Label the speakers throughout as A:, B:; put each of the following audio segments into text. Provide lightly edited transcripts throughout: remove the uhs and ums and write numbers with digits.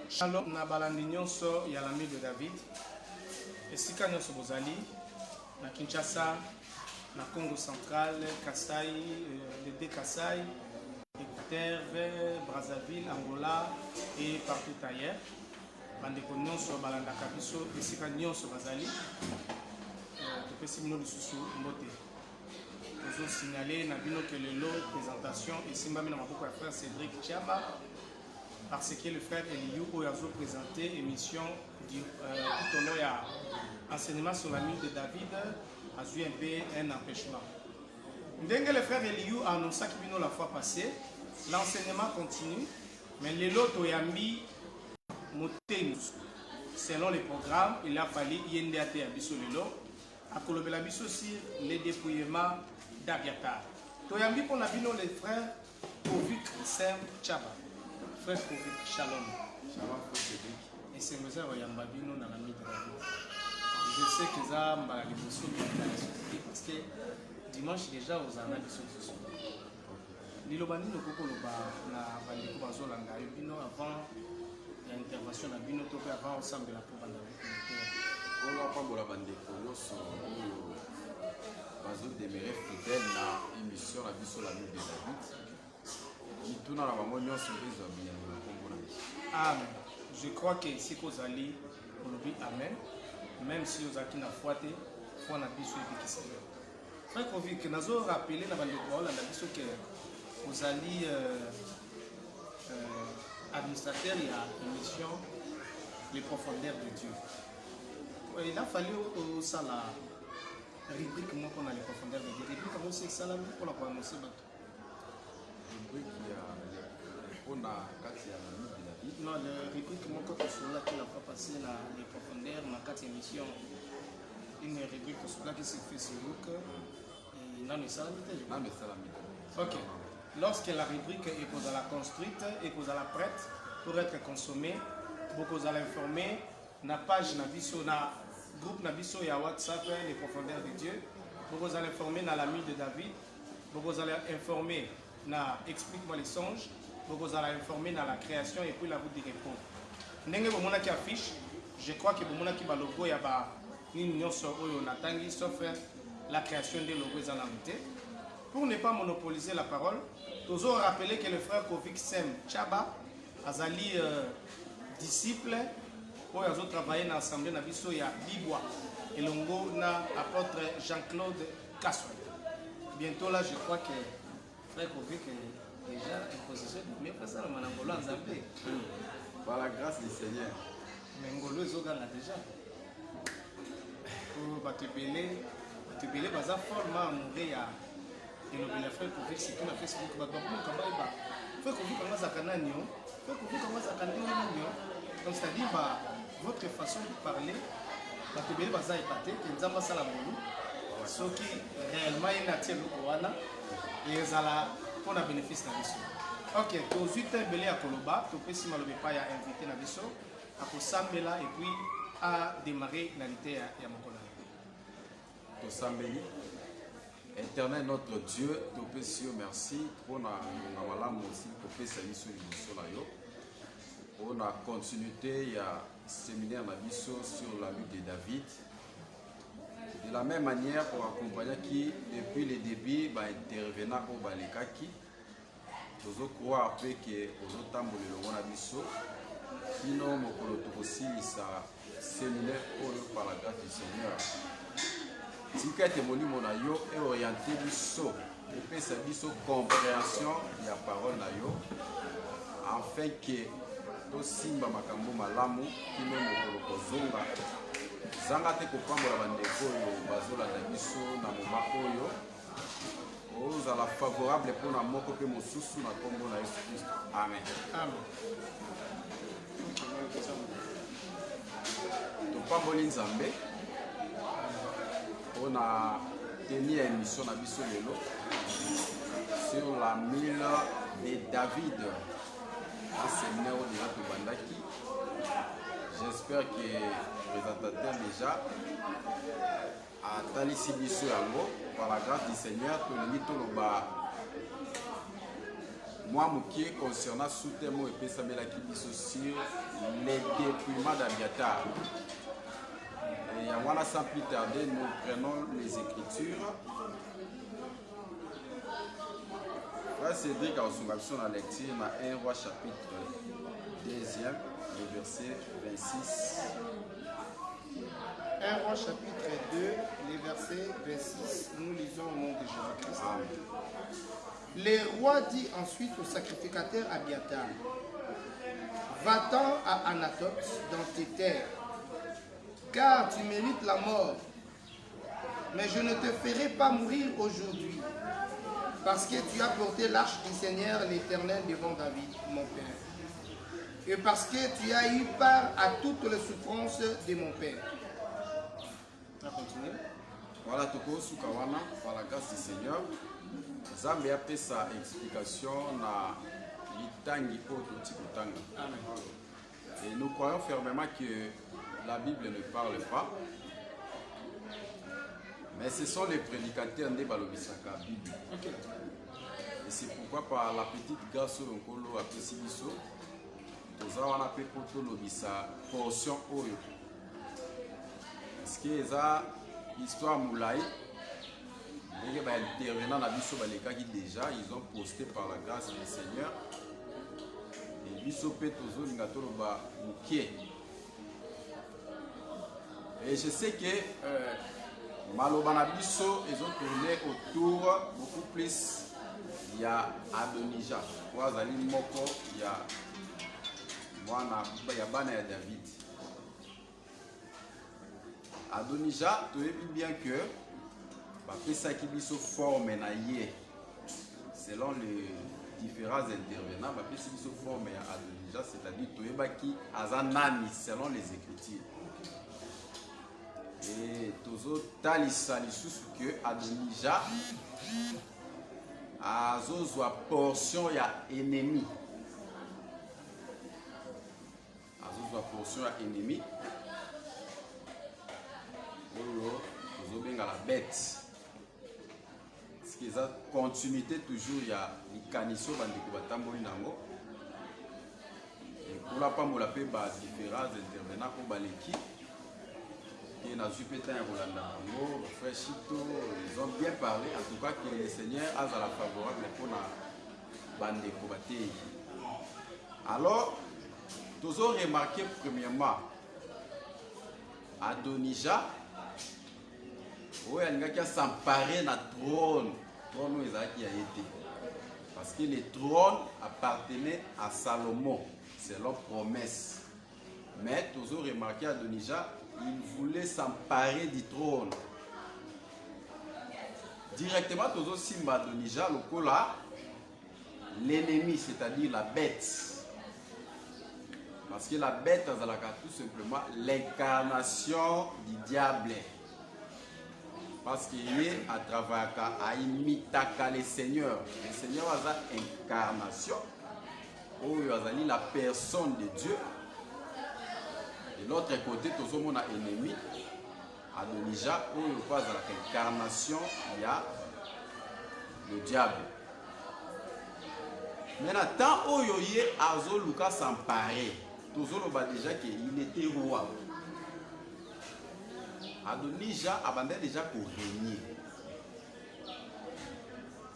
A: Shalom na balandi nyonso ya l'ami de David. Esika nyonso bozali na Kinshasa, na Congo central, Kasai, le deux Kasai, Équateur, Brazzaville, Angola et partout ailleurs. Bandeko nyonso balandaka biso esika nyonso bazali. Topesi bino lisusu mbote. Ozo signaler na bino que lelo présentation esimbami na maboko ya frère Cédric Tchaba. Parce que le frère Eliou a présenté l'émission du enseignement sur la nuit de David a eu un empêchement. Dès que le frère Eliou a annoncé qu'il la fois passée, l'enseignement continue, mais les lots yambi selon les programmes, il a fallu yendate abiso lelo à kolobela biso sur les dépouillements d'Abiatar. Toyambi pour la bino les frères Kovic Sem Tchaba. Frère Kovic, shalom.
B: Shalom, frère Cédric.
A: Et c'est M. Oyambabino dans la nuit de David. Je sais que ça m'a l'émotion parce que dimanche déjà aux annales de ce soir. L'ilobani ne peut pas na bandeko bazolanda bino avant l'intervention na bino to avant ensemble la pour banda.
B: On va pas bola bandeko nyonso bazo demeurer fidèle na émission la biso la nuit de David.
A: Amen. Je crois que si vous allez pour le dire Amen, même si vous avez une foi, vous avez besoin de ce que frère Kovic, nous avons rappelé dans que vous allez administrateur et à l'émission Les profondeurs de Dieu. Il a fallu au sala rubrique qu'on a les profondeurs de Dieu. Rubrique comment c'est ça là pour la prononcer. Non, le rubrique mon sur là qui n'a pas passé les profondeurs dans 4 émissions. Une rubrique sur là qui se fait sur Facebook. Et non, mais ça la ok. Lorsque la rubrique est pour la construite et pour la prête pour être consommée, beaucoup allez informer na page na biso na groupe na biso ya WhatsApp les profondeurs de Dieu. Beaucoup allez informer na l'ami de David. Beaucoup allez informer na explique-moi les songes. Vous allez informer dans la création et puis la route de répondre. Ndenge bomona qui affiche, je crois que bomona qui ba logo ya ba ni nyonso oyo natangi sauf la création des logos en amité. Pour ne pas monopoliser la parole, nous avons rappelé que le frère Kovic Sem Tchaba azali disciple oyo azo travailler dans l'assemblée na biso ya Bibwa et longo na apôtre Jean-Claude Kassoy. Bientôt là, je crois que frère Kovic déjà en position de mieux passer à Manangolo en Zambie.
B: Par la grâce du Seigneur.
A: Mais Ngolo est déjà. Pour Batubele, Baza format à mourir et le frère Kovic, c'est qu'on a fait ce qu'on a fait. Frère Kovic, comment ça canagnon? Frère Kovic, comment ça canagnon? Donc, c'est-à-dire, votre façon de parler, Batubele Baza épaté, que nous avons ça la moulou. Ce qui réellement est naturel au Rwanda, et pour le bénéfice de la mission. Ok, tout de suite, belé à Koloba, tout petit mal pas à inviter la mission, à Kosambela et puis à démarrer la lutte à Mokola.
B: Tout Sambeli, éternel notre Dieu, tout petit merci pour la malam aussi, tout petit mission sur la yo. On a continuité, il y a séminaire la mission sur la lutte de David. De la même manière, pour accompagner qui, depuis le début, intervenant au Balekaki, nous croire que nous avons le biso, sinon nous aussi ça séminaire par la grâce du Seigneur. Si quelqu'un est orienté biso, et puis c'est biso compréhension de la parole na yo, afin que nous simba makambo malamu, qui nous kozonga. Zanga te kopambola bandeko oyo bazolanda biso na moma oyo ozala favorable mpona moko mpe mosusu na kombo na Yesu Kristo. Amen. Topamboli Nzambe mpona tenir émission na biso lelo sur la mine de David, un séminaire oyo déjà tobandaki. J'espère que le présentateur déjà a talisi biso yango par la grâce du Seigneur. moi mokie concernant sous-thème et Pessamela qui dit sur les dépouillements d'Abiatar. Et voilà, sans plus tarder, nous prenons les Écritures. Frère Cédric a reçu la lecture dans 1 Roi chapitre 2, le verset 26.
A: 1 Roi chapitre 2, les versets 26, nous lisons au nom de Jésus-Christ. Le roi dit ensuite au sacrificateur Abiatar, va-t'en à Anathoth dans tes terres, car tu mérites la mort. Mais je ne te ferai pas mourir aujourd'hui, parce que tu as porté l'arche du Seigneur l'Éternel devant David, mon père. Et parce que tu as eu part à toutes les souffrances de mon père. On va continuer.
B: Voilà, Toko Sukawana, par la grâce du Seigneur. Zambe a fait sa explication na Litangi Poto Tikotanga. Et nous croyons fermement que la Bible ne parle pas, mais ce sont les prédicateurs de Balobisaka Bible. Et c'est pourquoi par la petite grâce au Nkolo à Pessibiso, nous avons appelé pour l'obisa portion Oyo. Parce que ça, l'histoire Moulay, les intervenants dans Bisso Baleka qui déjà, ils ont posté par la grâce du Seigneur. Et Bisso Petozo Ningatoloba Mouké. Et je sais que Malobana Bisso, ils ont tourné autour beaucoup plus. Il y a Adonija, Wazali Moko, il y a Bana et David. Adonija, tu sais bien que Pesa Kibiso forme selon les différents intervenants, Pesa Kibiso forme Adonija, c'est-à-dire Toyebaki Azanani selon les Écritures. Et Tozo Talisa Lissus que Adonija Azozwa portion ya ennemi. Azozwa portion ya ennemi. Tozo benga la bête. Ce qui est la continuité toujours ya likaniso bandeko batamboli nango. Et pour la pambola pe ba différents intervenants pour baleki. Et na Jupiter et Rolanda, frère Chito, ils ont bien parlé, en tout cas que le Seigneur a la favorable pour la bande de Kobaté. Alors, nous avons remarqué premièrement, Adonija, où il y a qui s'emparé de la trône où il a été. Parce que le trône appartenait à Salomon, selon promesse. Mais nous avons remarqué Adonija, il voulait s'emparer du trône. Directement, Tozo Simba Adonija, l'ennemi, c'est-à-dire la bête. Parce que la bête, c'est tout simplement l'incarnation du diable. Parce qu'il est à travers à imiter le Seigneur. Le Seigneur a une incarnation. Où il a la personne de Dieu. De l'autre côté, tout le monde a ennemi. Adonija, où il passe à l'incarnation, il y a le diable. Maintenant, tant où il y a Azo Lucas s'emparer, tout le monde a déjà qu'il était roi. Adonija abandonne déjà pour régner.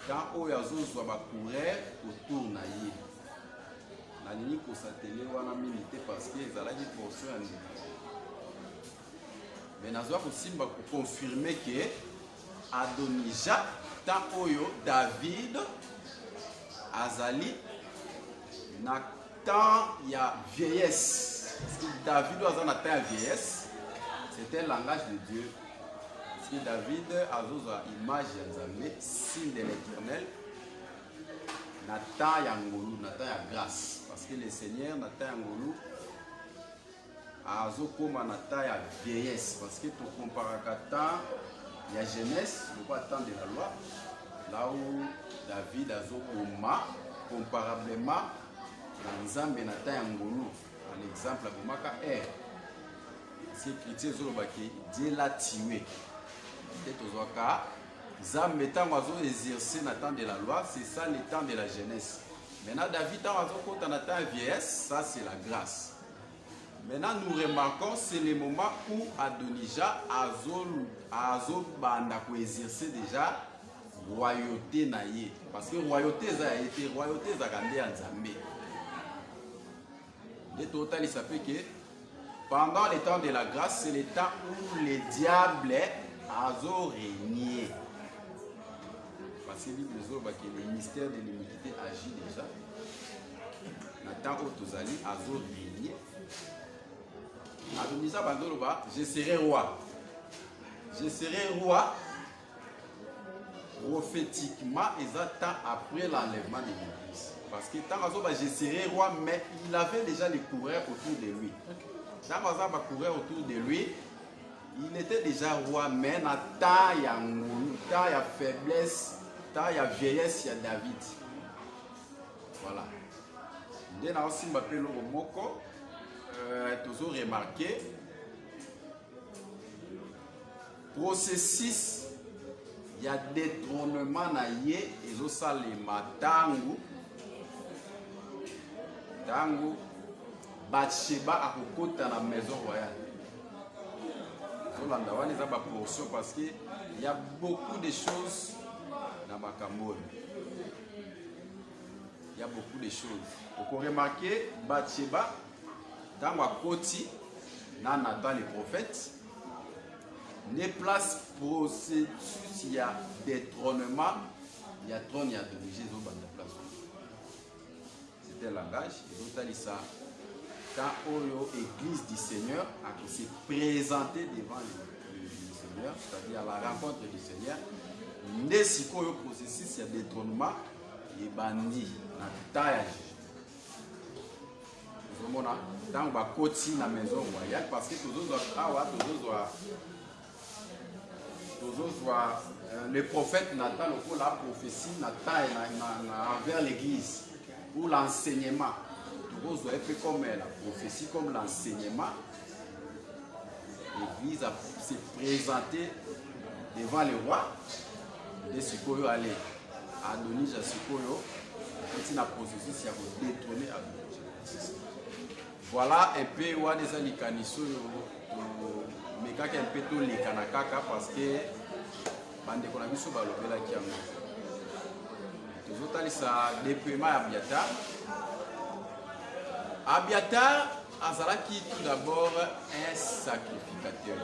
B: Tant où il y a Azo Zouaba courir autour de lui. Nani ko satellé wana milité parce que ezala di portion ya ndeko. Mais nazwa ko simba ko confirmer que Adonija tant oyo David azali na temps ya vieillesse. Parce que David azali na temps ya vieillesse, c'était un langage de Dieu. Parce que David azoza image ya Nzambe, signe de l'Éternel. Nathan Yangolu, Nathan ya grâce. Parce que le Seigneur, Nathan Yangolu, a Zokoma Nathan ya vieillesse. Parce que tu compares à temps, il y a jeunesse, il faut attendre de la loi. Là où David a Zokoma, comparablement, à Nzambe Nathan Yangolu, par exemple, à Bomaka R. C'est chrétien Zolobaki, Dieu l'a tué. Peut-être aux Zambé, tant exercer le temps de la loi, c'est ça le temps de la jeunesse. Maintenant, David, quand on attend vieillesse, ça c'est la grâce. Maintenant, nous remarquons, c'est le moment où Adonija a exercé déjà royauté naïe. Parce que royauté, ça a été royauté, ça a été en Zambé. Le total, il s'appelle que pendant le temps de la grâce, c'est le temps où le diable a régné. Parce que le mystère de l'iniquité agit déjà. Dans le temps où Tozali a régné. Adonija Bandoloba, je serai roi. Je serai roi prophétiquement et ça après l'enlèvement de l'église. Parce que tant je serai roi, mais il avait déjà les coureurs autour de lui. Tant que courir autour de lui, il était déjà roi, mais dans temps il y a faiblesse, temps il y a vieillesse, il y a David. Voilà. Dès là aussi, je m'appelle Moko. Toujours remarqué processus il y a détrônement naïe et ça les matangu tangu Bathsheba a kokota na maison royale. Zolanda wana za ba portion parce que il y a beaucoup de choses dans Makambo. Il y a beaucoup de choses. Vous remarquez Bathsheba dans ma côté, dans Nathan le prophète, les places processus, il y a détrônement, il y a trône, il y a dirigé, ils ont de place. C'était le langage, ils ont dit ça. Quand l'église du Seigneur a s'est présentée devant le Seigneur, c'est-à-dire à la rencontre du Seigneur, les processus, il y a détrônement et bandit, dans le taille. Dans la côté de la maison royale, parce que le prophète Nathan, la prophétie Nathan envers l'église, ou l'enseignement. Comme la prophétie, comme l'enseignement, l'église s'est présentée devant le roi de Sikoyo aller. Adonija Sikoyo, c'est une processus qui a détrôné Adonija. Voilà un peu où on est Kaniso, mais quand un peu tout les Kanakaka parce que bande Konabiso balobela qui a toujours allé ça déploiement Abiatar. Abiatar Azalaki tout d'abord un sacrificateur.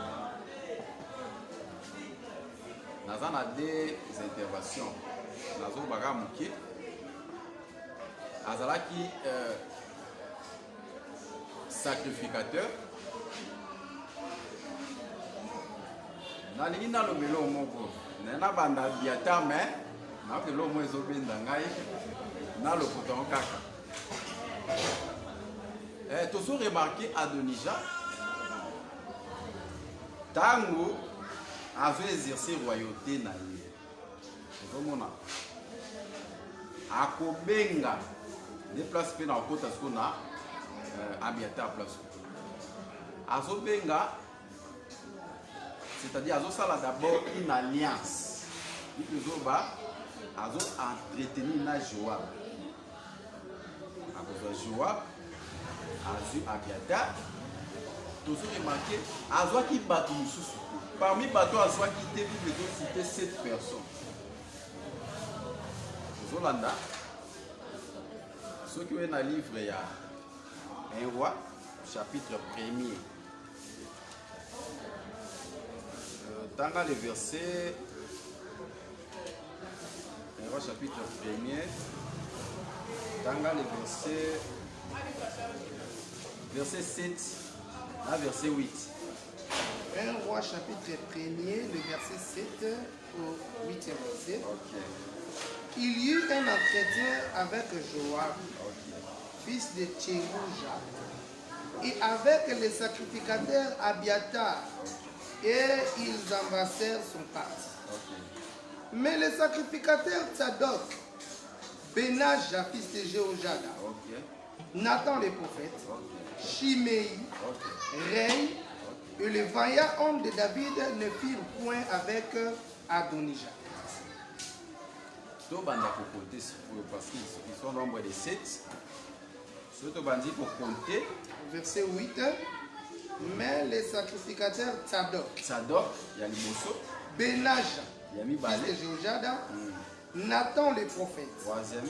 B: Nous avons des interventions. Nous avons Bagamuki. Azalaki sacrificateur. Nalingi na lobelo moko. Nena banda Abiatar mais na lobelo mo ezobenda ngai na lopoto kaka. Toujours remarqué Adonija Tango avait exercé royauté na ye. Komona akobenga des places pe na kota skona Abiatar place. Azobenga c'est-à-dire azosala d'abord une alliance. Ikozoba azo entretenir na Joab. Joab Azu Abiatar, toujours remarqué, Azwa qui bat Moussou. Parmi bateaux Azwa qui était, vous devez citer 7 personnes. Zolanda, ceux qui ont un livre, il y a un roi, chapitre 1er. Dans le verset, un roi, chapitre 1er, dans le verset 7 à verset 8.
C: 1 Roi chapitre 1er, le verset 7 au 8e verset.
B: Okay.
C: Il y eut un entretien avec Joab, fils de Tcherouja, et avec les sacrificateurs Abiatar, et ils embrassèrent son parti. Mais les sacrificateurs Tzadok, Benaj, fils de Jéhojada, Nathan le prophète, Shimei, Rei, et les vaillants hommes de David ne firent point avec Adonija.
B: tout le monde a compté parce qu'ils sont nombre de 7. Surtout bandit pour compter.
C: Verset 8. Mais les sacrificateurs Tsadok,
B: il y a les Mosso,
C: Benaja,
B: fils
C: de Jéhojada, Nathan le prophète,
B: 3e,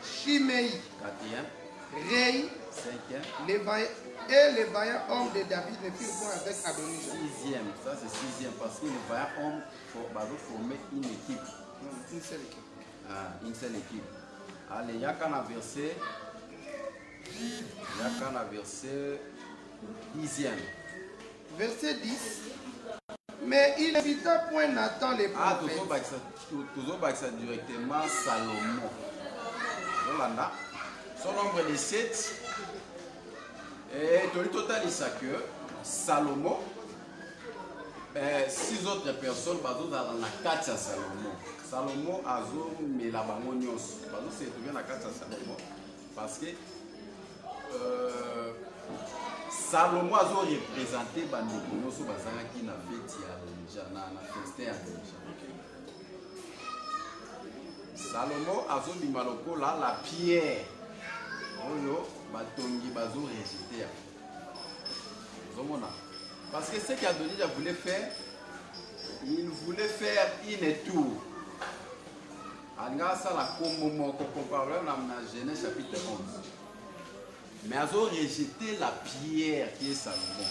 C: Shimei,
B: 4e,
C: Rei,
B: 5e,
C: et les vaillants hommes de David ne firent point avec Adonijah.
B: 6e, ça c'est 6e parce que les vaillants hommes vont former une équipe.
C: Une seule équipe.
B: Une seule équipe. Allez, il y a qu'un verset 10e.
C: Verset 10. Mais il n'évita point Nathan les prophètes.
B: Toujours directement Salomon. Voilà. Son nombre de 7. Et tout le total, il sait que Salomon, 6 autres personnes, dans la 4 Salomon. Salomon a mais la bamonios. C'est tout la 4 Salomon. Parce que Salomon a représenté Bandeko sur Bazara qui n'a fait déjà na festin Salomon a bimaloko là la pierre. Oyo batongi bazo rejeté. Parce que ce qu'Adonijah voulait faire, il voulait faire une tour. Ça la comparé dans Genèse chapitre 11. Mais ils ont rejeté la pierre qui est Salomon.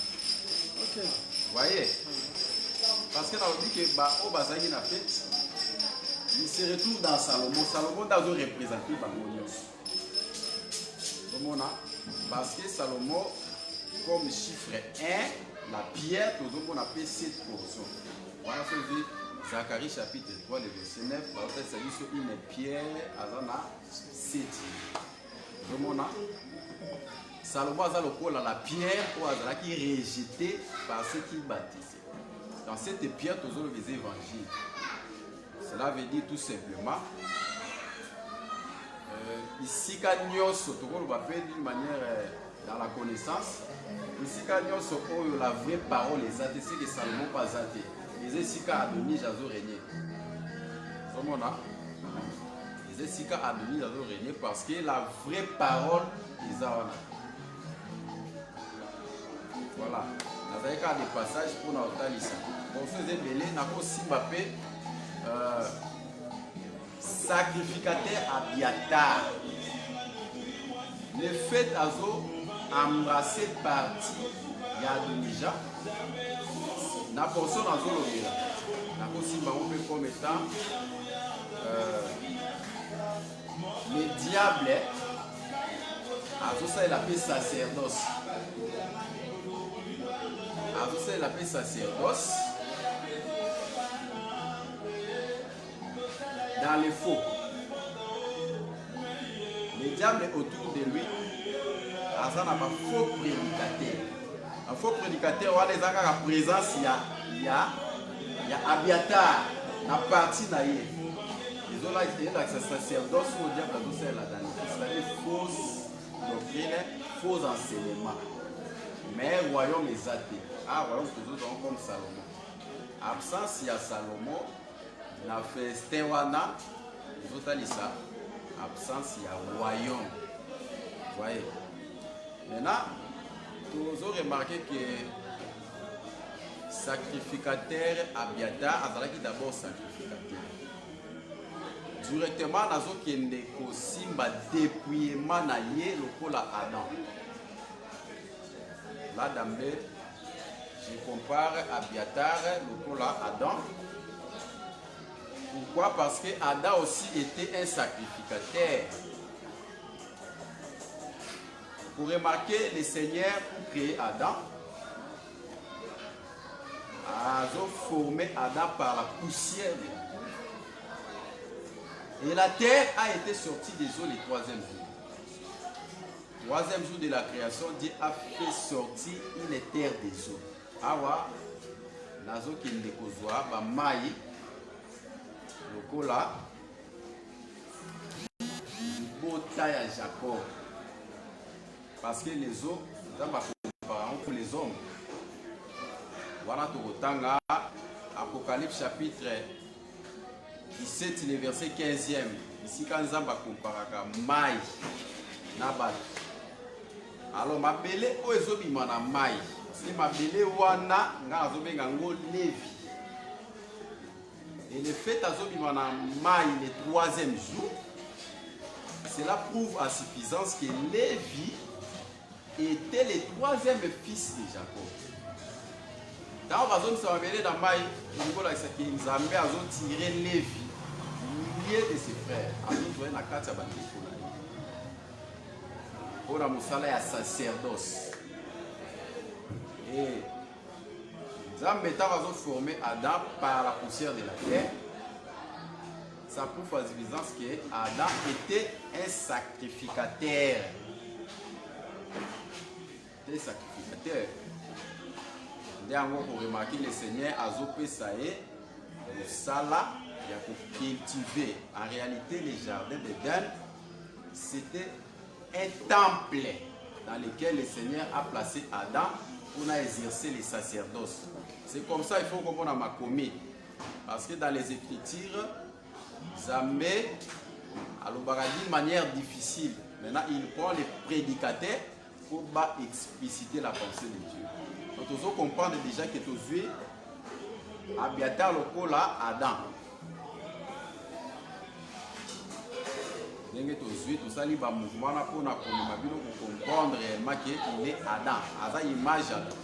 C: Ok.
B: Vous voyez? Parce que nous dit que au Bazagi na fait, il se retrouve dans Salomon. Salomon a représenté Bangonios. Parce que Salomon, comme chiffre 1, la pierre, tout le monde appelle 7 portions. Voilà ce que dit Zacharie chapitre 3, le verset 9. C'est une pierre à 7. Salomon a la pierre qui est rejetée par ceux qui baptisent. Dans cette pierre, tous les évangiles. Cela veut dire tout simplement ici, quand nous appelle d'une manière dans la connaissance, ici, quand nous la vraie parole, les athées, c'est que Salomon pas athée. Les Essika Adoni Jazo régné. Les Essika Adoni Jazo régné parce que la vraie parole est là. Voilà. Nous avons des passages pour nous ici. Pour ceux qui belé, nous avons aussi Mbappé. Sacrificateur Abiatar. Le fait d'azo embrasser partie Adonijah, na portion d'azo l'obéra. Na aussi on comme étant le diable azo ça il appelle sacerdoce. Azo ça il appelle sacerdoce. Dans les faux. Le diable est autour de lui. Ça n'a pas faux prédicateur. Un faux prédicateur, on a les la présence, il y a Abiatar, la partie naïe. Ils ont là, il y a ce sacerdoce au diable, c'est-à-dire fausse doctrine, faux enseignement. Mais le royaume est athée. Ah, royaume toujours comme Salomon. Absence, il y a Salomon. La festin wana, les autres ça, absence, il y a royaume. Vous voyez. Maintenant, vous avez remarqué que sacrificateur Abiatar a d'abord sacrificateur. Directement, nous avons aussi dépouillement na yé le Adam. Là, d'emblée, je compare Abiatar le Adam. Pourquoi? Parce que Adam aussi était un sacrificateur. Pour remarquer, le Seigneur, pour créer Adam, a formé Adam par la poussière. Et la terre a été sortie des eaux le 3e jour. 3e jour de la création, Dieu a fait sortir une terre des eaux. Awa, nazo qui ne kozwa ba mai. Lokola bota ya Jacob parce que les eaux sont comparant pour les hommes. Voilà tout Apocalypse chapitre 17, le verset 15e. Ici, quand Nzamba compare Maï, Nabat. Alors, ma belle, où est-ce que je Maï? Si ma belle, wana, nga azobenga ngo Lévi. Et le fait azobimana Maï le 3e jour, cela prouve à suffisance que Lévi était le 3e fils de Jacob. Dans la zone, ça va venir dans Maï, Nzambe a tiré Lévi du milieu de ses frères. Azot na kati ya bandeko na ye. Pour mosala ya sacerdoce. Et Nzambe a formé Adam par la poussière de la terre. Ça prouve à l'évidence que Adam était un sacrificateur. Des sacrificateurs. Pour remarquer le Seigneur a zopé ça et le sala il a cultivé. En réalité, le jardin d'Éden, c'était un temple dans lequel le Seigneur a placé Adam pour exercer les sacerdoces. C'est comme ça il faut comprendre ma commis. Parce que dans les Écritures, Zambé a d'une manière difficile. Maintenant, il prend les prédicateurs pour expliciter la pensée de Dieu. Donc, nous comprenons déjà que tous les Abiatar lokola Adam. Tout ça, il va mouvement pour comprendre réellement qu'il est Adam. Adam, image Adam.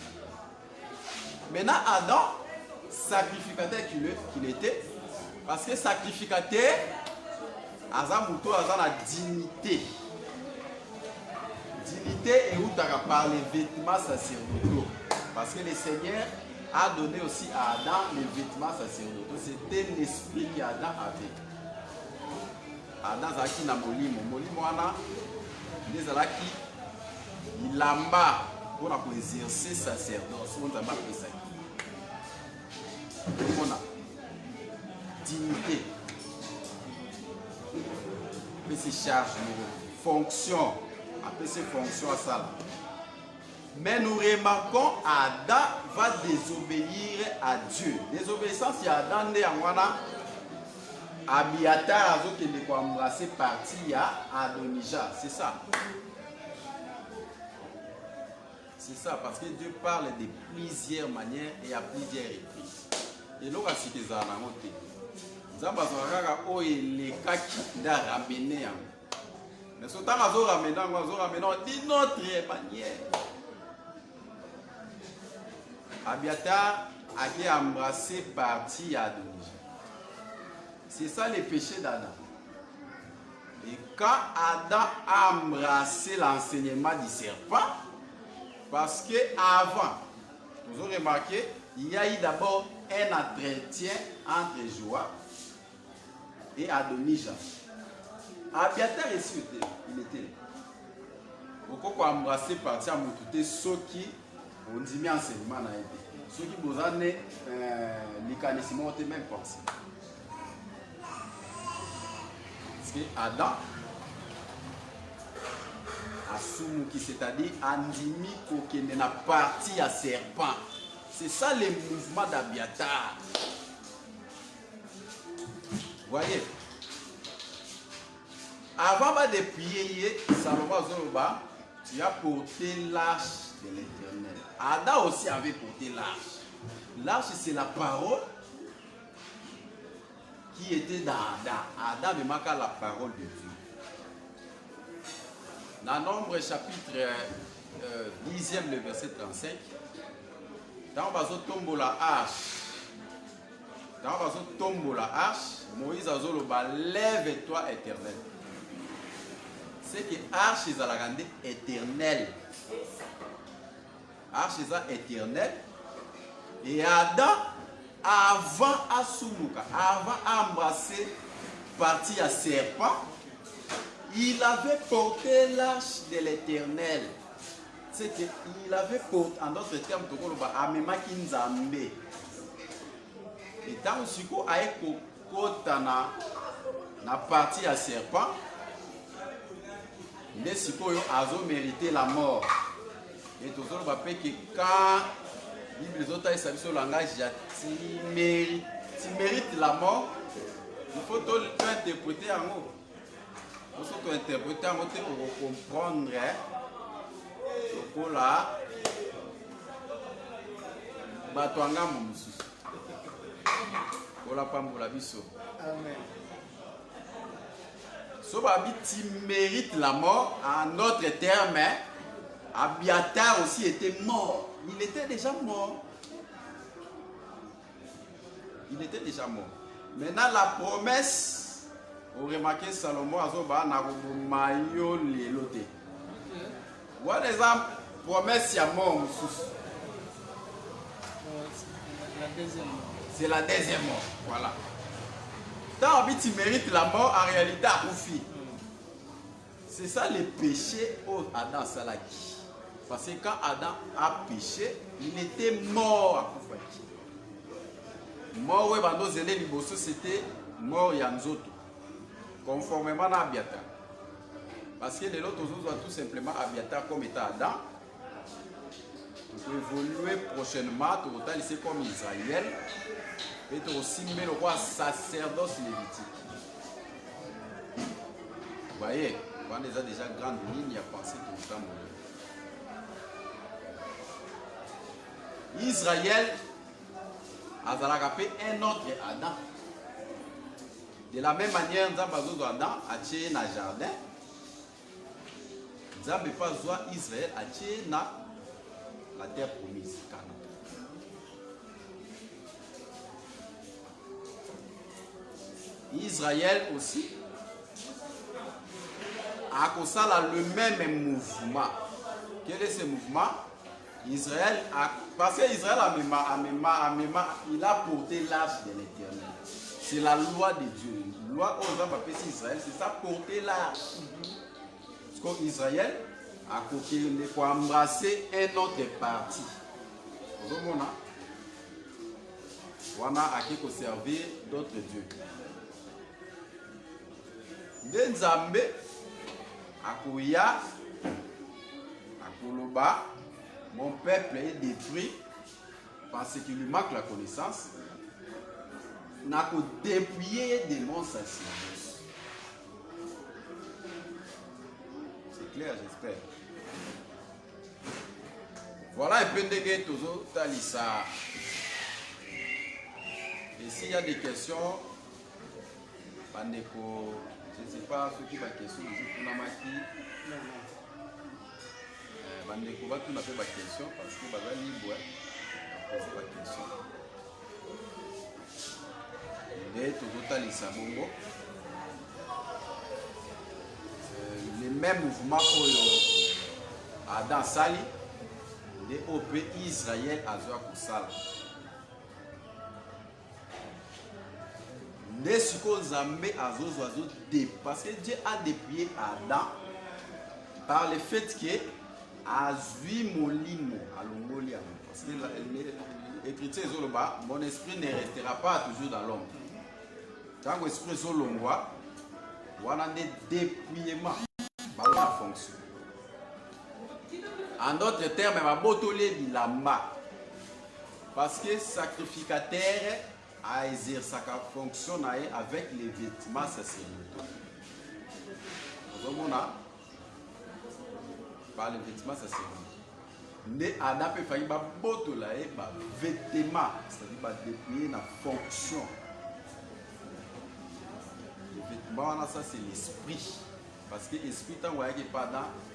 B: Maintenant, Adam, sacrificateur qu'il était, parce que sacrificateur, Adam a la dignité. Dignité et où par les vêtements sacerdotaux. Parce que le Seigneur a donné aussi à Adam les vêtements sacerdotaux. C'était l'esprit qu'Adam avait. Adam zaki na molimo. Molimo wana, il lamba pour exercer sacerdoce. On a marqué ça. On a dignité. Mais c'est charge, fonction. Après ces fonctions à ça. Mais nous remarquons Adam va désobéir à Dieu. Désobéissance, il y a Adam né en wana. Abiatar a qui est embrassé parti à Adonija. C'est ça. C'est ça, parce que Dieu parle de plusieurs manières et à plusieurs reprises. Et là, c'est que ça a noté. Zamba Zoraka, oh, les kaki da ramené. Mais ce temps, on a ramené d'une autre manière. Abiatar a été embrassé parti à Adonija. C'est ça le péché d'Adam. Et quand Adam a embrassé l'enseignement du serpent, parce que avant, vous avez remarqué, il y a eu d'abord un entretien entre Joab et Adonija. Abiatar ici, il était. Pourquoi embrasser parti à Moutouté, ceux qui ont dit enseignement n'a été. Ceux qui vous ont dit les canissements ont même pensé. Parce que Adam a soumuki, c'est-à-dire Andimi Kokene n'a parti à serpent. C'est ça le mouvement d'Abiatar. Voyez. Avant de prier, Salomon Zoroba, tu as porté l'arche de l'Éternel. Adam aussi avait porté l'arche. L'arche, c'est la parole qui était dans Adam. Adam me marqua la parole de Dieu. Dans Nombre chapitre 10e, le verset 35, dans le tombeau la arche, Moïse a dit, lève-toi éternel. C'est que l'arche est la grande éternelle. L'arche est éternelle. Et Adam, avant Asumuka, avant embrasser parti à serpent, il avait porté l'arche de l'Éternel. C'est qu'il avait porté, en d'autres termes, Amema Kinzambe. Et tant que Aeko na parti à serpent, les Sikoyo a mérité la mort. Et tout ça, on va que quand Bible autres sur le langage, tu mérites la mort, Il faut interpréter en haut. Il faut interpréter en haut pour comprendre. Pour là, Batouanga Moumoussou. Pour la Pamboula Bisso.
C: Amen.
B: Sobabi, tu mérites la mort. En autre terme, Abiatar aussi était mort. Il était déjà mort. Il était déjà mort. Maintenant, la promesse, vous remarquez, Salomon Azoba n'a pas maillot les lotés. Voilà l'exemple, promesse, il y a mort. C'est la deuxième mort. Voilà. Tant que tu mérites la mort, en réalité, à Koufi. C'est ça le péché au Adam Salaki. Parce que quand Adam a péché, il était mort à Koufi. Mort, ouais, Bando Zélé Liboso, c'était mort Yanzoto. Conformément à Abiatar. Parce que les autres doivent tout simplement Abiatar comme état Adam. Pour évoluer prochainement, total, c'est comme Israël. Et aussi mais le roi sacerdoce lévitique. Vous voyez, quand on a déjà grande ligne, il y a pensé tout le temps. Israël a rappelé un autre Adam. De la même manière, Adam a tué dans le jardin. Nzambe pas zoa Israël a tué dans la terre promise, Canaan. Israël aussi a causé le même mouvement. Quel est ce mouvement? Israël a, parce que Israël il a porté l'arche de l'Éternel. C'est la loi de Dieu. La loi aux hommes appelés Israël, c'est ça, porter l'arche. Parce qu'Israël a embrassé un autre parti. Vous voyez, on a servir d'autres dieux. Nzambe Akouya Akouloba, mon peuple est détruit parce qu'il lui manque la connaissance. N'a qu'au dépouiller des mon sacerdoce. C'est clair, j'espère. Voilà un peu de guet toujours Talissa. Et s'il y a des questions, Bandeko. Je ne sais pas ce qui va question pour la maquille. Bandeko va tout faire ma question parce que va libre à poser ma question. Et tout total les sabongo. Les mêmes mouvements pour Adam Sali, les OP Israël à Zoa Koussala. Parce que Dieu a dépouillé Adam par le fait qu'il a vu molimo à l'ongolia. Parce que l'écriture est là, mon esprit ne restera pas toujours dans l'homme. Quand l'esprit est là, on a des dépouillements dans la fonction. En d'autres termes, on va botoler bilamba. Parce que sacrificateur à exercer sa fonction avec les vêtements sacerdotaux. Vous voyez, par les vêtements sacerdotaux. Mais Adam peut faire des vêtements, c'est-à-dire dépouiller la fonction. Les vêtements, ça c'est l'esprit. Parce que l'esprit, tant qu'il n'y a pas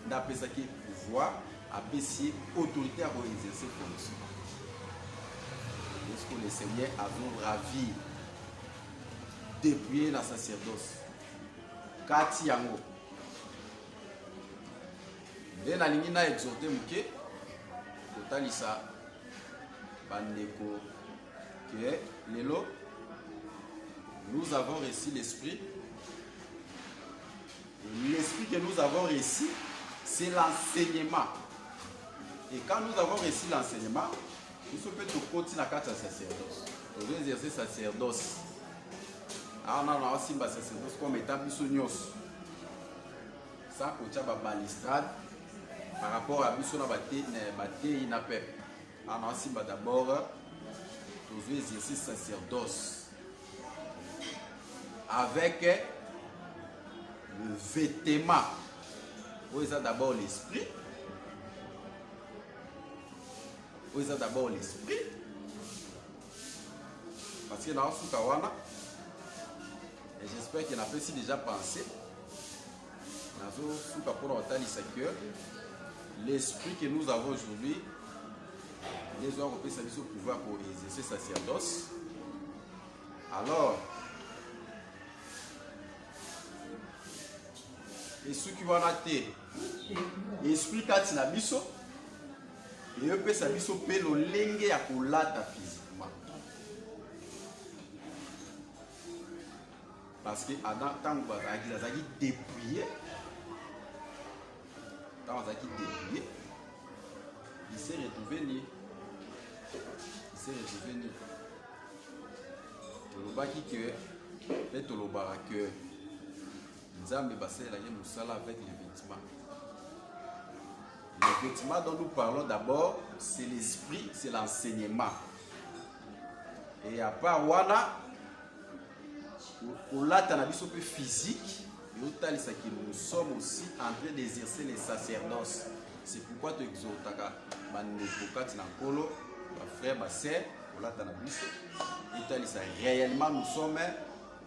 B: d'après ça qui est pouvoir, apprécier autorité à exercer fonction. Est-ce que le Seigneur a ravi dépouiller la sacerdoce? Kati yango. Et la ligne n'a exhorté Mouké, totalisa bandeko, que lelo, nous avons reçu l'esprit. L'esprit que nous avons reçu, c'est l'enseignement. Et quand nous avons reçu l'enseignement, nous pouvons continuer à faire sacerdoce. Nous devons exercer sacerdoce. Alors, on a aussi un sacerdoce comme état bisognos. Ça, c'est une balistrade par rapport à bisognos bâté na peuple. On a aussi d'abord, nous devons exercer sacerdoce. avec le vêtement. Vous avez d'abord l'esprit. Vous avez d'abord l'esprit. Parce que dans le Kawana, et j'espère qu'il y en a aussi déjà pensé, l'esprit que nous avons aujourd'hui, les hommes ont ce pouvoir pour exercer sacerdoce. Alors, et ceux qui vont noter, l'esprit quand il a biso, et eux peuvent biso pe lo lenge ya kolata physiquement. Parce que Adam tant qu'il a dépouillé, il s'est retrouvé né. Il s'est retrouvé né. Tolobaki que, et tolobara que, Nzambe basé la musala avec les vêtements. Les vêtements dont nous parlons d'abord, c'est l'esprit, c'est l'enseignement. Et à part Wana, au latanabiso physique, nous sommes aussi en train d'exercer les sacerdoces. C'est pourquoi tu exhortes frère, ma sœur, réellement nous sommes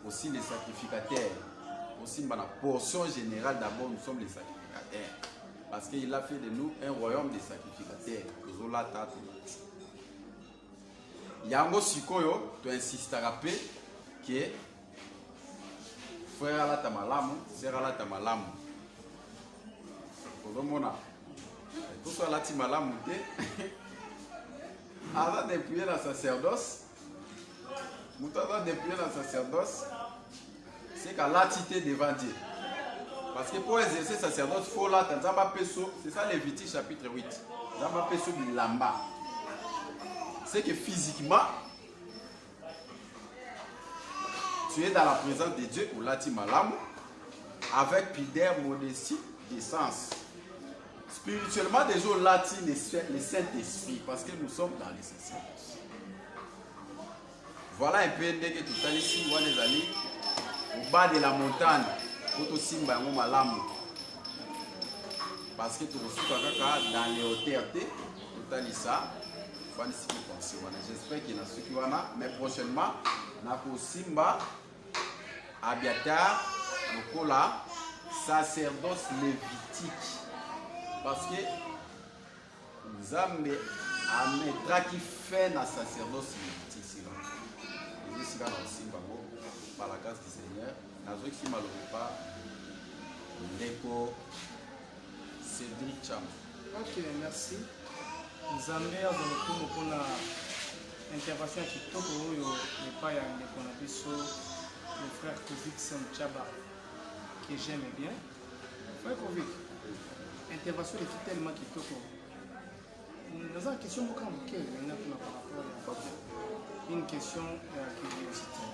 B: aussi les sacrificateurs. Aussi dans la portion générale d'abord nous sommes les sacrificateurs. Parce qu'il a fait de nous un royaume des sacrificateurs. Yango Sikoyo, tu insisteras que frère la tamalamu, sœur la tamalamu. Kolomona. Tout ça la timalamu te. Avant de prier la sacerdoce, avant de prier la sacerdoce, c'est qu'à l'attité devant Dieu. Parce que pour exercer le sacerdoce, il faut là, c'est ça Lévitique chapitre 8. Zamba peso bilamba. C'est que physiquement, tu es dans la présence de Dieu ou lati malamu avec pudeur, modestie, décence. Spirituellement, des gens lati le Saint-Esprit parce que nous sommes dans les sacerdoces. Voilà un peu que tout à l'heure ici, on est allé au bas de la montagne pour simba ngo malamu. Parce que tout aussi dans les hauteurs, tout à l'heure ça, j'espère qu'il y en a ceux qui vont là, mais prochainement, na ko simba Abiatar, Mokola, sacerdoce lévitique. Parce que Nzambe ametra qui fait la sacerdoce lévitique. Et ici, par la grâce du Seigneur, nous avons pas l'écho Cédric Cham.
A: Ok, merci. Nzambe a donné pour la intervention qui est le pas le frère Kovic Sanchaba, que j'aime bien. Frère Kovic, intervention est tellement qui est nous avons une question par rapport à une question curiosité.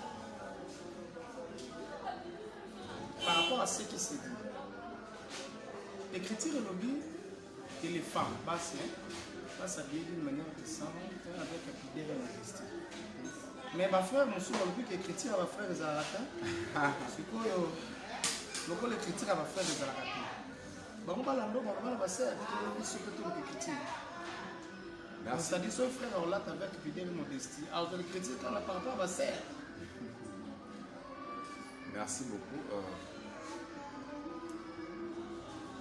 A: Par rapport à ce qui s'est dit, l'écriture et lobby et les femmes, va s'habiller d'une manière décente avec un pudeur et modestie. Mais ma frère, mon soeur, vu que l'écriture va faire des arrêts, c'est que l'écriture va faire des arrêts. On va l'enlever, on va passer avec l'écriture. C'est-à-dire, son frère, on l'a avec pudeur et modestie. Alors, l'écriture, quand on par rapport à ma sœur.
B: Merci beaucoup.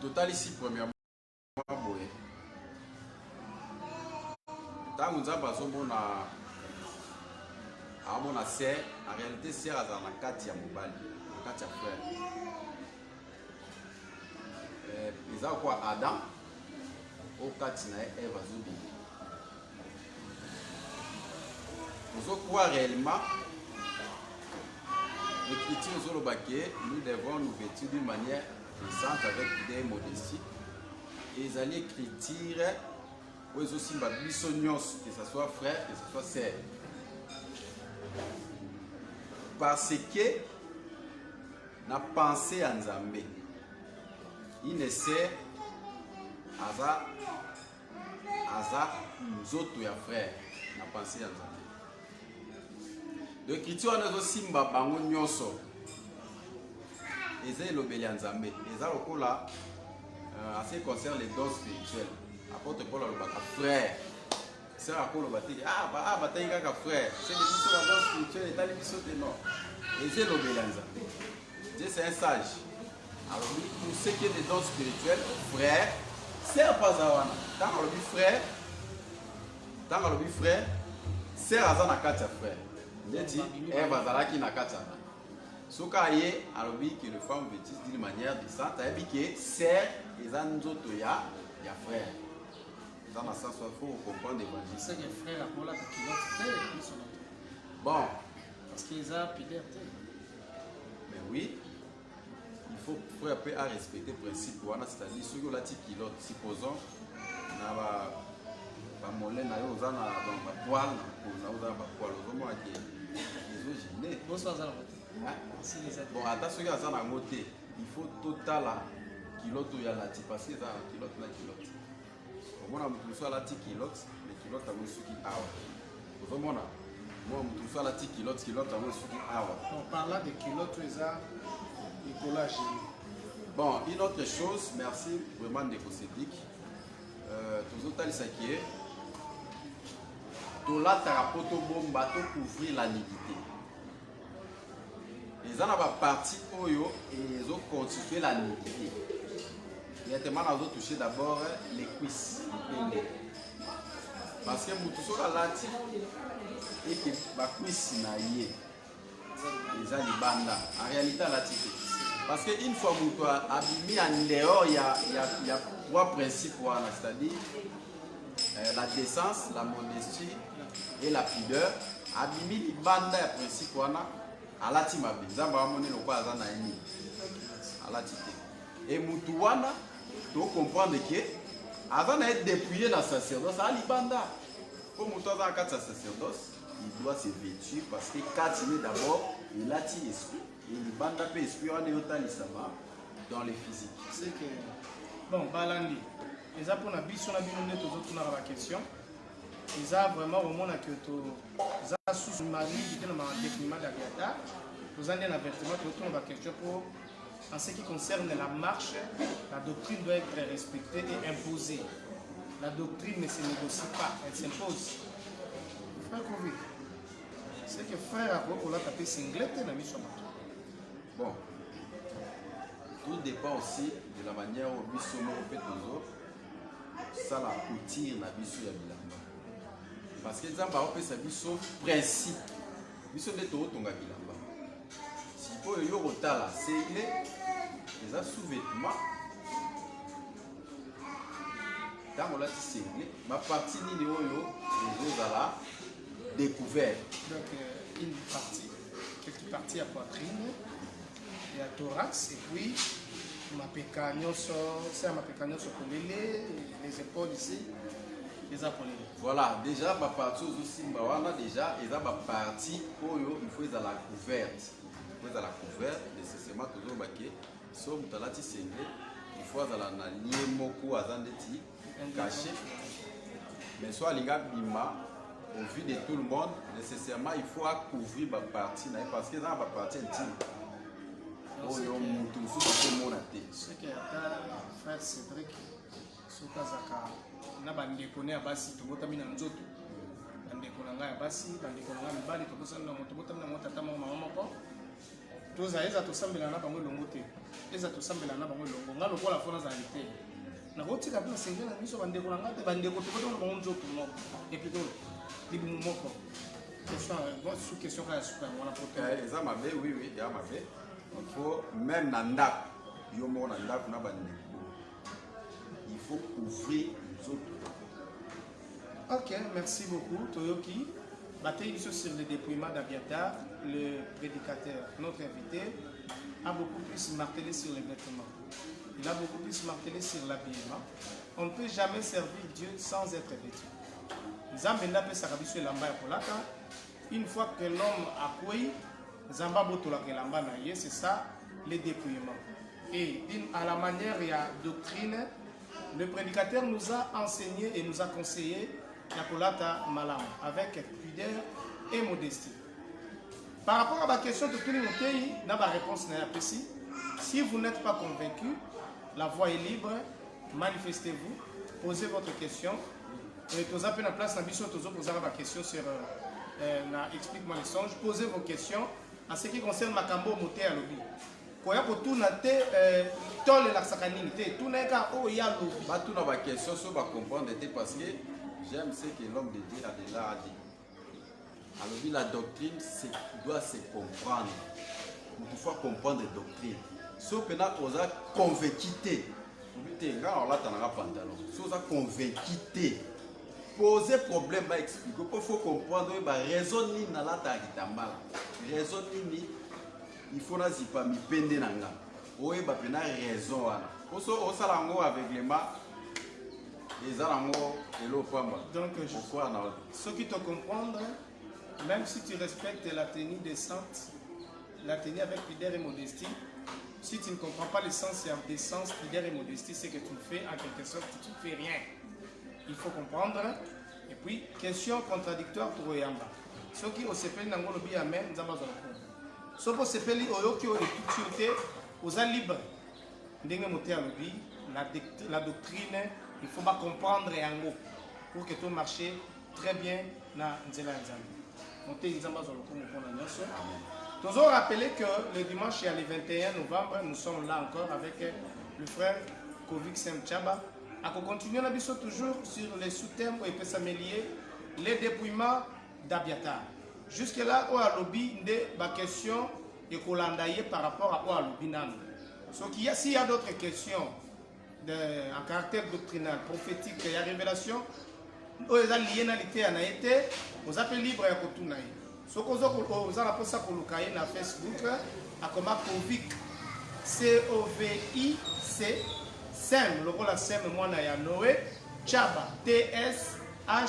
B: Total ici, premièrement, tant que nous avons à mon sœur, en réalité, sœur à la Katia Mobali, Katia frère. Ils ont quoi Adam, au Katina et Eva Zubi. Nous avons quoi réellement? L'écriture sur le baquet, nous devons nous vêtir d'une manière décente avec des modesties. Et ils allaient écrire. Que ce soit frère, que ce soit sœur. Parce que na pensée en Nzambe, il ne sait aza nous autres ya frère, na pensée en Nzambe. L'écriture nous simba bango nyonso eza elobeli ya nzambe eza lokola en ce qui concerne les dons spirituels apôtre Paul alobaka frère sert akoloba te batangi kaka frère c'est biso ba dons spirituels etali biso te non eza elobeli ya nzambe Dieu c'est un sage alors pour ce qui est des dons spirituels frère sert pas wana tant alobi frère sert aza na kati ya frère ndeti Ève azalaki na kati ya soki aye alobi que le femme vétisse d'une manière décente ayebi ke sert eza nzoto ya frère dans le sens où il faut comprendre l'évangile.
A: C'est que frère a pour la culotte.
B: Bon.
A: Parce qu'ils ont pidé.
B: Mais oui, il faut frère à respecter le principe. C'est-à-dire ceux qui ont la culotte, supposons, na ba mollet na yo za na ba poil na za ba poil au moins que les os gênés.
A: Bonsoir za
B: bon attention à ça na moté, il faut total culotte ya la parce que ça culotte na culotte. Omona mutu so alati kilote mais kilote yango soki awa ozomona moi mutu so alati kilote yango soki awa.
C: On parle de kilote eza écolage.
B: Bon, une autre chose, merci vraiment de Cédric. Tozotalisa qui est tolataka po tobomba to couvrir la nudité. Eza na ba partie oyo ezo constituer la nudité. Directement, on a touché d'abord les cuisses, les pélés. Parce que Moutousso a lati et que les cuisses naïe, les alibanda, en réalité, la lati. Parce qu'une fois que tu as abîmé en dehors, il y a trois principes, c'est-à-dire la décence, la modestie et la pudeur. Abîmé les bandes, le principe, à la timabi. Zamba amone le quoi à la tite. Et Moutouana, tu comprendre que avant d'être dépouillé dans le sacerdoce, à l'Ibanda, pour Moutouana dans le sacerdoce, il doit se vêtir parce que quand il est d'abord, il a tiré esprit. Et l'Ibanda peut esprit en étant dans le physique.
A: C'est que, bon, Balandi, les apôtres ont dit sur la question. Ils ont vraiment au monde que tu as sous mari qui est dans le déclimat d'Abiata. Vous avez un avertissement autour de la question pour. En ce qui concerne la marche, la doctrine doit être respectée et imposée. La doctrine ne se négocie pas, elle s'impose. Frère Kovi, c'est que frère Aboko l'a tapé singlet et l'a mis sur moto.
B: Bon, tout dépend aussi de la manière où nous sommes fait toujours. Ça la couture na biso ya bilamba. Parce que ça va faire biso principe. Biso de to tonga bilamba. Si po yo rotala, c'est les sous-vêtements. Dans mon lati singlé, ma partie ni les autres à la découverte.
A: Donc une partie, quelques parties à poitrine et à thorax et puis ma pécagnon c'est ma pécagnon sur les épaules ici, les épaules.
B: Voilà, déjà ma partie aussi on a déjà et ma partie oyo il faut être à la couverte. Il faut être à la couverte nécessairement toujours baqué. So mutalati singlé, il faut être à la niemoko azandeti caché. Mais soit linga bima au vu de tout le monde, nécessairement il faut couvrir ma partie parce que dans ma partie intime.
A: Ce qui est frère Cédric, Sokazaka, na bandeko ne abasi tobotami na nzoto. Bandeko na ngai abasi, bandeko na ngai mibali tobosana na moto botami na motata mama moko. Toza eza tosambela na bango longo te. Eza tosambela na bango longo. Nga lokola fona zaalité. Na botika bina sengela miso bandeko na ngai te bandeko tobotami na bango nzoto moko. Et puis libu moko. Question, bon sous question ka super on a proté.
B: Eza mabe oui, ya mabe. Il faut même dans ndak, il faut ouvrir les autres.
A: Ok, merci beaucoup. Toyoki, bataille sur le dépouillement d'Abiatar, le prédicateur, notre invité, a beaucoup plus martelé sur les vêtements. Il a beaucoup plus martelé sur l'habillement. On ne peut jamais servir Dieu sans être vêtu. Zambenda peut s'arrabiser l'amba pour la une fois que l'homme a couillé, Zamba botola kelamba na ye, c'est ça le dépouillement. Et à la manière il y a doctrine, le prédicateur nous a enseigné et nous a conseillé la kolata malam avec pudeur et modestie. Par rapport à la question de tout le monde, n'a pas réponse n'a pas précis. Si vous n'êtes pas convaincu, la voie est libre, manifestez-vous, posez votre question. Et tous appels en place, posez ma question sur explique-moi les songes. Posez vos questions en ce qui concerne Makambo Moté à lobby. Koya ko tuna te tole la sakanini te tuna ka o ya lobby.
B: Ba tuna ba question so ba comprendre te parce que j'aime ce que l'homme de Dieu a déjà dit. À lobby la doctrine doit se comprendre. Il faut comprendre la doctrine. So pena oza convainquité. Obité nga on la tanara pantalon. So oza convainquité. Poser problème ba expliquer. Il faut comprendre ba raison ni na la ta kitambala. Raison ni il faut na zipa mi pende nanga. Oye ba pena raison wana. Oso osala ngo aveuglement.
A: Donc, ce qui te comprendre, même si tu respectes la tenue décente, la tenue avec pudeur et modestie, si tu ne comprends pas l'essence et décence, pudeur et modestie, c'est que tu fais en quelque sorte, tu ne fais rien. Il faut comprendre. Et puis, question contradictoire pour Oyamba. Ce qui se fait dans le bien même, nous avons ce qui se fait aux libres. La doctrine, il faut pas comprendre en haut pour que tout marche très bien dans Nzela Nzambe. Nous avons rappelé que le dimanche le 21 novembre, nous sommes là encore avec le frère Kovik Sem Tchaba. On continue toujours sur les sous-thèmes où il peut s'améliorer les dépouillements d'Abiatar. Jusque-là, on a lobby des questions et qu'on a par rapport à lobby. S'il y a d'autres questions en caractère doctrinal, prophétique et révélation, on a lié à l'été, on a fait libre à Kotunaï. Ce qu'on a pour ça pour le na Facebook, à comme Kovik, C-O-V-I-C, Sem, le rôle à Sem, moi, na Noé, Tchaba, T-S-H-A-B-A.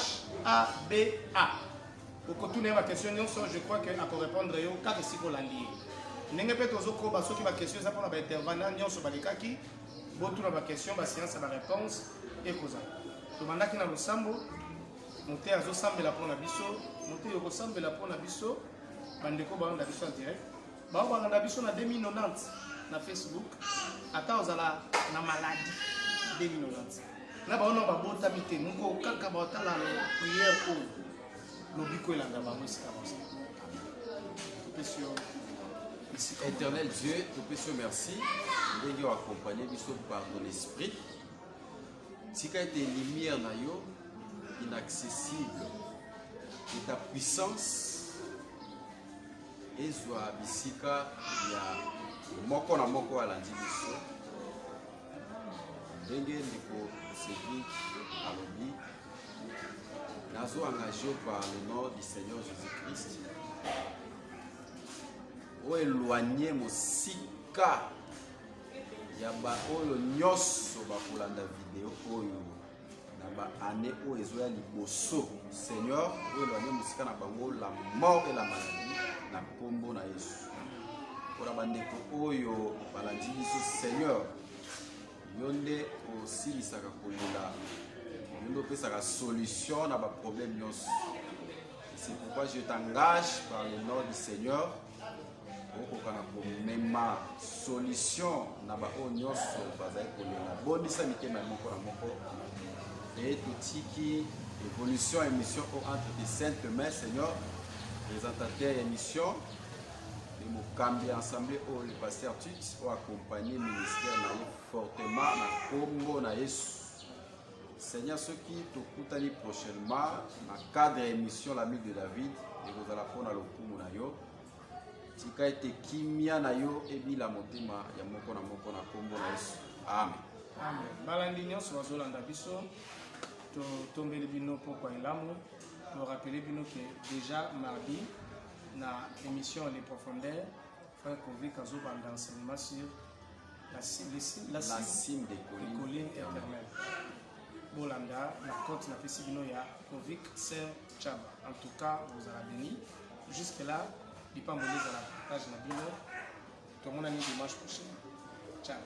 A: Pour Kotunaï, ma question, je crois qu'à répondre, il y a 4 6 pour l'allier. Ndenge pe tozoko ba soki ba question za pona ba intervenant nyonso balekaki botu na ba question ba science ba réponse ekoza to mandaki na losambo moté azo sambela pona biso moté yoko sambela pona biso bandeko ba na biso en direct ba na biso na 2090 na Facebook ata ozala na maladie 2090 na ba ona ba bota mite muko kaka ba tala prière ko lobiko elanga ba musika ba
B: Éternel Dieu, nous te merci de nous accompagner par ton esprit. Si tu as été lumière inaccessible et ta puissance et soit bisika ya moko na moko à l'individu. Ndenge ndiko Cédric alobi nazo engagé par le nom du Seigneur Jésus-Christ. O éloigner mosika ya ba oyo nyonso bakolanda vidéo oyo na ba année oyo ezoya liboso. Seigneur, o éloigner mosika na bango la mort et la maladie na kombo na Yesu. Pour bandeko oyo balandi biso Seigneur, yonde osilisaka kolela, yonde opesaka solution na ba problème nyonso. C'est pourquoi je t'engage par le nom du Seigneur. Même solution na ba onyoso bazai kolela bonisa mikema moko na moko et tutiki évolution émission entre tes saintes mains Seigneur, présentateur émission et mokambi ensemble au le pasteur Tut au accompagner ministère na fortement na kombo na Yesu. Seigneur, ceux qui tokutani prochainement na cadre émission l'ami de David et vous allez prendre le coup na yo. Tika ete kimia na yo ebila motema ya moko na kombo na Yesu. Amen.
A: Amen. Balandi nyonso bazolanda biso to tombeli bino pokwa elamu to rappeler bino que déjà mardi na émission Les Profondeurs frère Kovik azo banda enseignement sur la cime des collines éternelles. Bolanda la côte na pesi bino ya Kovik Sem Tchaba. En tout cas, vous allez béni. Jusque là, il n'y a pas de page. Tout le monde a dimanche prochain. Ciao.